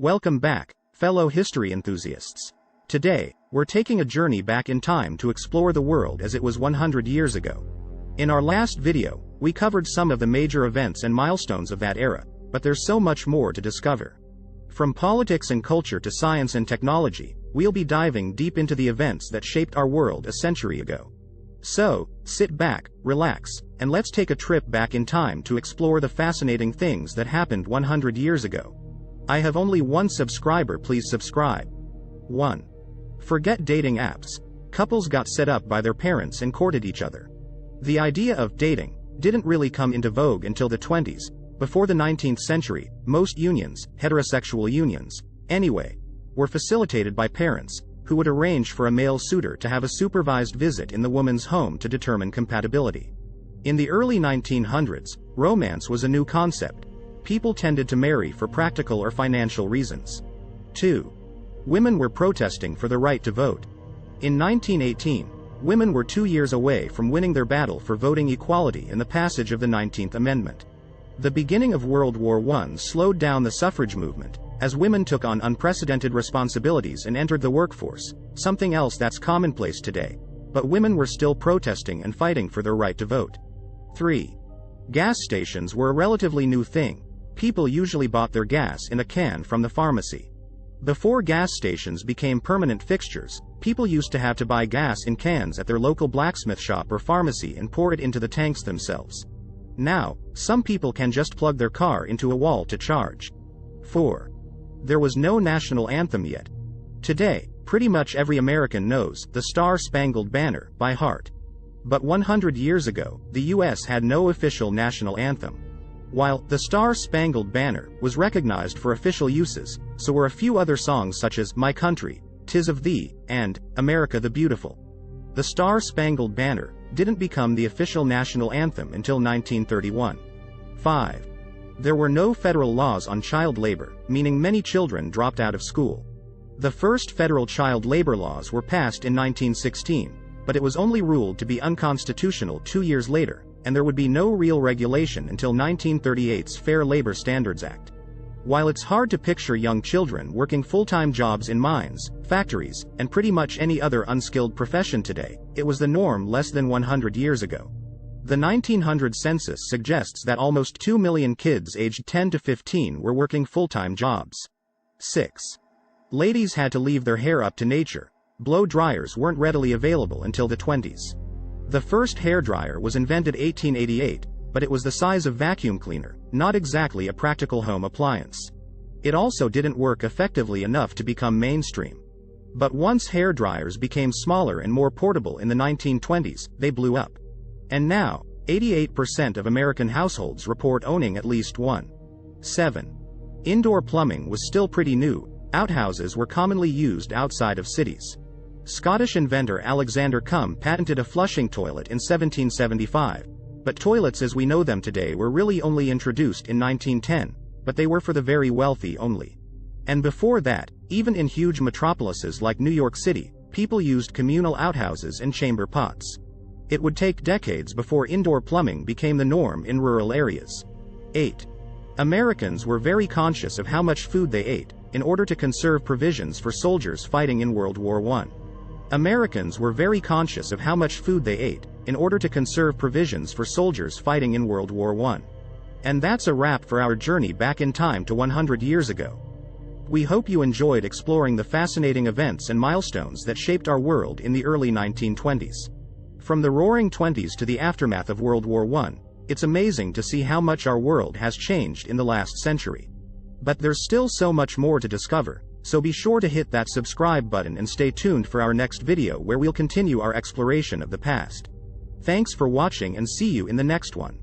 Welcome back, fellow history enthusiasts. Today, we're taking a journey back in time to explore the world as it was 100 years ago. In our last video, we covered some of the major events and milestones of that era, but there's so much more to discover. From politics and culture to science and technology, we'll be diving deep into the events that shaped our world a century ago. So, sit back, relax, and let's take a trip back in time to explore the fascinating things that happened 100 years ago. I have only one subscriber, please subscribe. 1. Forget dating apps. Couples got set up by their parents and courted each other. The idea of dating didn't really come into vogue until the 20s. Before the 19th century, most unions, heterosexual unions, anyway, were facilitated by parents, who would arrange for a male suitor to have a supervised visit in the woman's home to determine compatibility. In the early 1900s, romance was a new concept. People tended to marry for practical or financial reasons. 2. Women were protesting for the right to vote. In 1918, women were 2 years away from winning their battle for voting equality in the passage of the 19th Amendment. The beginning of World War I slowed down the suffrage movement, as women took on unprecedented responsibilities and entered the workforce, something else that's commonplace today. But women were still protesting and fighting for their right to vote. 3. Gas stations were a relatively new thing. People usually bought their gas in a can from the pharmacy. Before gas stations became permanent fixtures, people used to have to buy gas in cans at their local blacksmith shop or pharmacy and pour it into the tanks themselves. Now, some people can just plug their car into a wall to charge. 4. There was no national anthem yet. Today, pretty much every American knows the Star-Spangled Banner by heart. But 100 years ago, the US had no official national anthem. While the Star-Spangled Banner was recognized for official uses, so were a few other songs such as My Country, 'Tis of Thee, and America the Beautiful. The Star-Spangled Banner didn't become the official national anthem until 1931. 5. There were no federal laws on child labor, meaning many children dropped out of school. The first federal child labor laws were passed in 1916, but it was only ruled to be unconstitutional 2 years later, and there would be no real regulation until 1938's Fair Labor Standards Act. While it's hard to picture young children working full-time jobs in mines, factories, and pretty much any other unskilled profession today, it was the norm less than 100 years ago. The 1900 census suggests that almost 2 million kids aged 10 to 15 were working full-time jobs. 6. Ladies had to leave their hair up to nature. Blow dryers weren't readily available until the 20s. The first hairdryer was invented 1888, but it was the size of vacuum cleaner, not exactly a practical home appliance. It also didn't work effectively enough to become mainstream. But once hairdryers became smaller and more portable in the 1920s, they blew up. And now, 88% of American households report owning at least one. 7. Indoor plumbing was still pretty new. Outhouses were commonly used outside of cities. Scottish inventor Alexander Cumb patented a flushing toilet in 1775, but toilets as we know them today were really only introduced in 1910, but they were for the very wealthy only. And before that, even in huge metropolises like New York City, people used communal outhouses and chamber pots. It would take decades before indoor plumbing became the norm in rural areas. 8. Americans were very conscious of how much food they ate, in order to conserve provisions for soldiers fighting in World War I. Americans were very conscious of how much food they ate, in order to conserve provisions for soldiers fighting in World War I. And that's a wrap for our journey back in time to 100 years ago. We hope you enjoyed exploring the fascinating events and milestones that shaped our world in the early 1920s. From the Roaring Twenties to the aftermath of World War I, it's amazing to see how much our world has changed in the last century. But there's still so much more to discover, so be sure to hit that subscribe button and stay tuned for our next video where we'll continue our exploration of the past. Thanks for watching and see you in the next one.